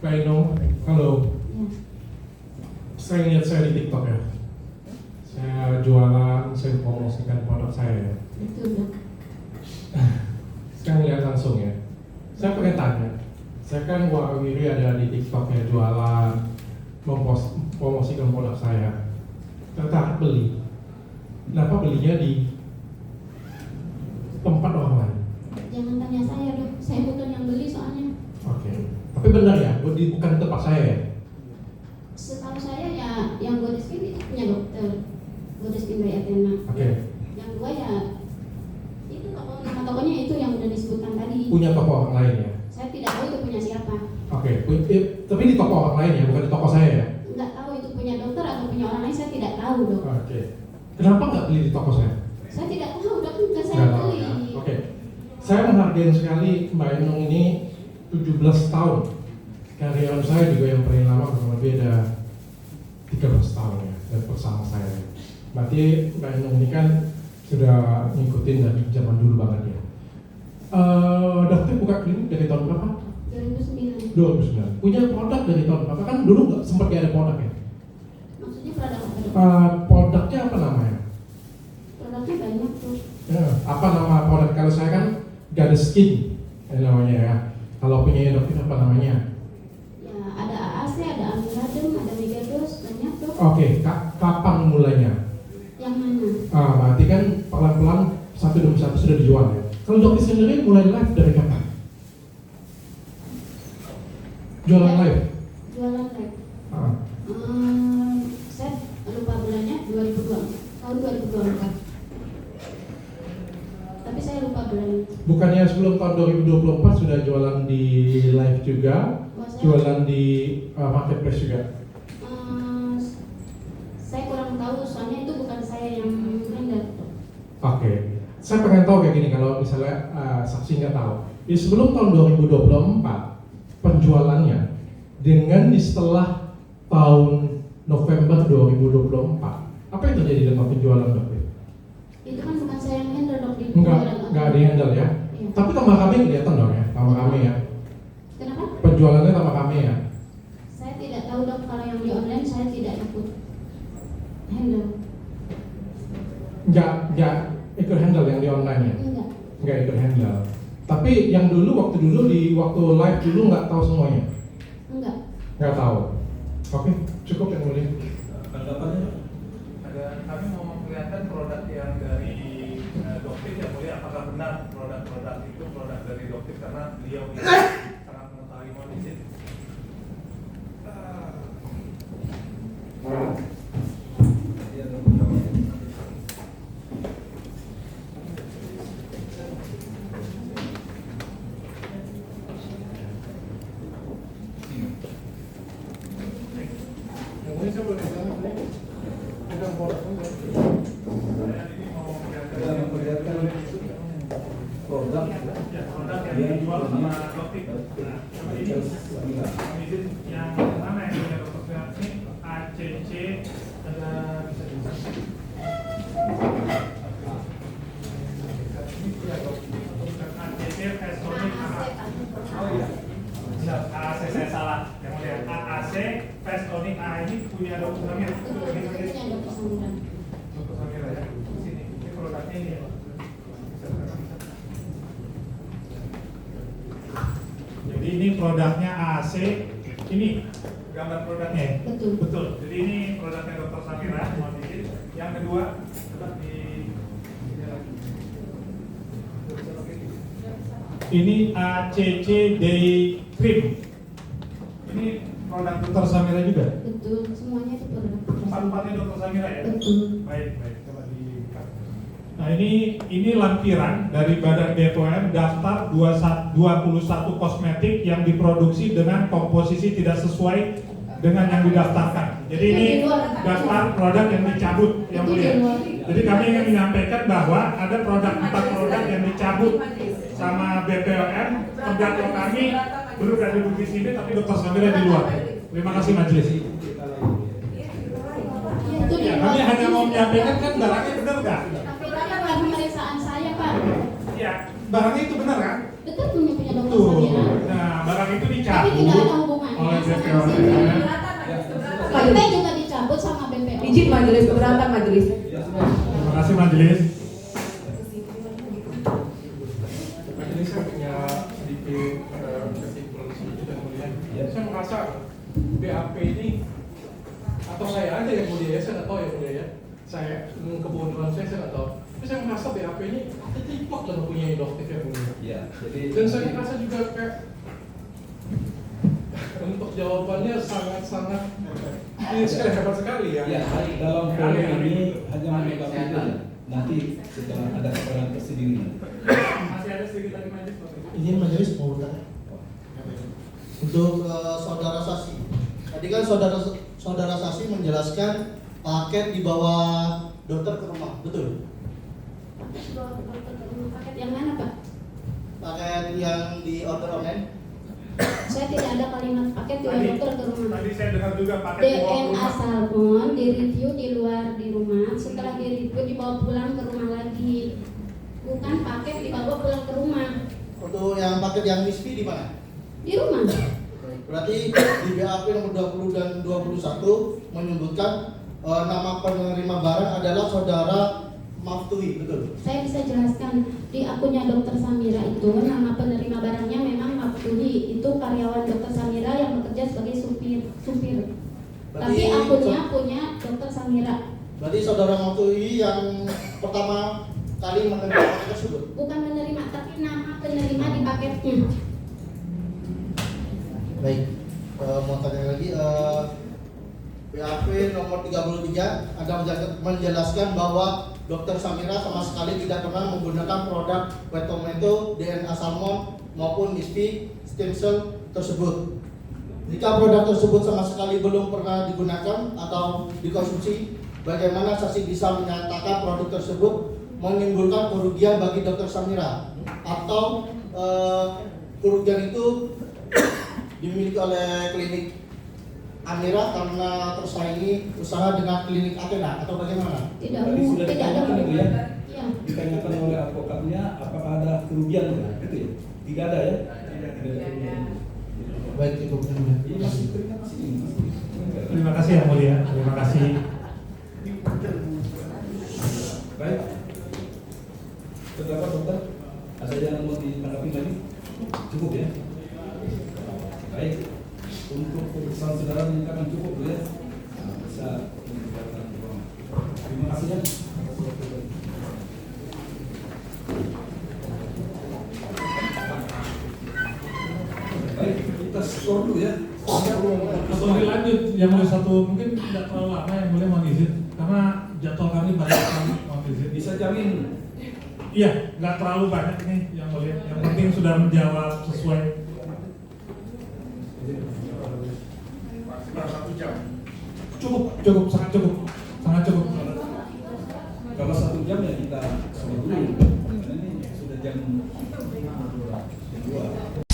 Kak Ino, halo. Ya. Saya lihat saya di TikTok ya. Saya jualan, saya promosikan produk saya ya. Betul, Dok. Saya lihat langsung ya. Saya pengen tanya. Saya kan wiri ada di TikTok ya, jualan, mempromosikan produk saya. Tertarik beli. Kenapa belinya di tempat orang lain? Jangan tanya saya, Dok. Saya bukan yang beli soalnya. Oke. Tapi benar ya, bukan tempat saya ya? Setahu saya ya yang Goddess Skin itu punya dokter. Goddess Skin by Athena. Oke. Yang dua ya itu nama tokonya itu yang udah disebutkan tadi. Punya toko orang lain ya? Saya tidak tahu itu punya siapa. Oke. Tapi di toko orang lain ya, bukan di toko saya ya? Nggak tahu itu punya dokter atau punya orang lain, saya tidak tahu, Dok. Oke. Kenapa nggak beli di toko saya? Saya tidak tahu, Dok. Nggak saya Nggak tahu beli. ya. Oke. Saya menghargai sekali Mbak Enung ini 17 tahun. Karyawan saya juga yang paling lama kurang lebih ada 13 tahun ya, dan bersama saya. Berarti Mbak Enung ini kan sudah ngikutin dari zaman dulu banget ya. Dokter buka klinik dari tahun berapa? 2009. 2009. Punya produk dari tahun berapa? Kan dulu nggak sempat ada produk ya. Maksudnya produk apa, Dok? Produknya apa namanya? Produknya banyak tuh. Ya, apa nama produk? Kalau saya kan Goddess Skin namanya ya. Kalau punya dokter apa namanya? Ya ada AAC, ada Amiladem, ada Megados, banyak tuh. Oke, kapan mulainya? Yang mana? Berarti kan pelan-pelan satu demi satu sudah dijual ya. Kalau dokter sendiri mulai live dari kapan? Jualan Ya, live? Jualan live. Ah, Saya lupa bulannya 2002, tahun 2024. Tapi saya lupa bulannya. Bukannya sebelum tahun 2024 sudah jualan di live juga, jualan di marketplace juga? Saya kurang tahu, soalnya itu bukan saya yang handle. Oke, saya pengen tahu kayak gini kalau misalnya saksi nggak tahu. Di sebelum tahun 2024 penjualannya dengan di setelah tahun November 2024 apa yang terjadi dengan penjualan dokter? Itu kan bukan saya yang handle, Dok. Nggak di handle ya? Iya. Tapi tambah kami kelihatan dong ya, tambah kami ya. Kenapa? Penjualannya tambah kami ya. Saya tidak tahu, Dok. Kalau yang di online saya tidak ikut handle. Nggak ikut handle yang di online ya? Enggak. Nggak ikut handle. Tapi yang dulu waktu live dulu nggak tahu semuanya? Enggak. Nggak tahu. Oke, cukup yang mulia. Tanggapannya ada, kami mau memperlihatkan produk yang dari dokter yang mulia. Apakah benar produk-produk itu produk dari dokter karena beliau ini sangat mengetahui medicine? Produk yang dijual sama dokter. Nah, ini yang mana yang punya dokter ini ACC ada bisa ACC Festonic. Oh iya. AAC saya salah. Yang mulia AAC Festonic A ini punya dokter Samir. Itu punya Dr. Samira. Dokter Samira ya. Sini. Ini produknya ini ya. Jadi ini produknya AAC, ini gambar produknya ya? Betul. Betul. Jadi ini produknya Dr. Samira, mohon izin. Yang kedua, coba di sini lagi. Ini ACC Day Cream. Ini produk Dr. Samira juga? Betul. Semuanya itu produk. Empat-empatnya Dr. Samira ya? Betul. Baik, coba dibuka. Nah ini lampiran dari Badan BPOM daftar 21 kosmetik yang diproduksi dengan komposisi tidak sesuai dengan yang didaftarkan. Jadi ini daftar produk yang dicabut yang mulia. Jadi kami ingin menyampaikan bahwa ada 4 produk yang dicabut sama BPOM. Terdakwa kami berada duduk di sini tapi Dr. Samira di luar. Terima kasih majelis. Ya, kami hanya mau menyampaikan kan barangnya benar nggak? Tapi tadi bukan pemeriksaan saya, Pak. Iya, barangnya itu benar kan? Betul punya Dr. Tuh. Samira. Nah, barang itu Tapi dicabut. tidak ada hubungan. oleh BPOM. PP juga dicabut sama BPOM. Izin majelis, keberatan majelis. Terima kasih majelis. Majelis saya punya sedikit kesimpulan setuju dan mulia. Saya merasa BAP ini atau saya aja yang mulia ya, saya nggak tahu ya mulia ya. Saya kebodohan saya nggak tahu. Tapi saya merasa BAP ini tipe dan punya induktif yang mulia. Ya, jadi Dan saya merasa juga kayak untuk jawabannya sangat-sangat ini sekali hebat sekali ya. ya dalam forum ini hanya melengkapi itu ya. Nanti setelah ada keterangan tersendiri. Masih ada sedikit lagi majelis, Pak. Izin majelis mau bertanya. Untuk saudara Sasi, tadi kan saudara Sasi menjelaskan paket dibawa dokter ke rumah, betul? Paket yang mana Pak? Paket yang di order online? Saya tidak ada kalimat paket juga dokter ke rumah. Tadi saya dengar juga paket dibawa ke DNA rumah. salmon direview di luar di rumah, setelah direview dibawa pulang ke rumah lagi. Bukan paket dibawa pulang ke rumah. Untuk yang paket yang MISPI di mana? Di rumah. Berarti di BAP nomor 20 dan 21 menyebutkan nama penerima barang adalah saudara Maftui, betul? Saya bisa jelaskan di akunnya Dokter Samira itu nama penerima barangnya memang Maftuli, itu karyawan Dokter Samira yang bekerja sebagai supir. Tapi akunnya punya Dokter Samira. Berarti saudara Maftui yang pertama kali menerima paket tersebut? Bukan menerima, tapi nama penerima di paketnya. Baik, mau tanya lagi, BAP nomor 33 ada menjelaskan bahwa Dokter Samira sama sekali tidak pernah menggunakan produk Wetometo, DNA Salmon maupun MISPI stem cell tersebut. Jika produk tersebut sama sekali belum pernah digunakan atau dikonsumsi, bagaimana saksi bisa menyatakan produk tersebut menimbulkan kerugian bagi Dokter Samira atau kerugian itu dimiliki oleh klinik Amira karena tersaingi usaha dengan klinik Athena atau bagaimana? Tidak Tadi sudah tidak ada. ditanyakan itu ya. Iya. Ditanyakan oleh advokatnya apakah ada kerugian gitu ya? Tidak ada ya? Tidak ada kerugian. Baik, cukup yang mulia. Iya, masih terima kasih. Terima kasih yang mulia. Terima kasih. Baik. Pendapat dokter, ada yang mau ditanggapi lagi? Cukup ya? Baik. Untuk pemeriksaan saudara menyatakan cukup ya. Nah, bisa meninggalkan ruangan. Terima kasih ya. Baik, kita skor dulu ya. Atau dilanjut yang mulai satu mungkin tidak terlalu lama yang boleh mohon izin karena jadwal kami banyak sekali mohon izin. Bisa jamin. Iya, nggak terlalu banyak nih yang boleh. Yang penting sudah menjawab sesuai. Cukup, sangat cukup. Kalau 1 jam ya kita sudah dulu. Karena ini sudah jam 2.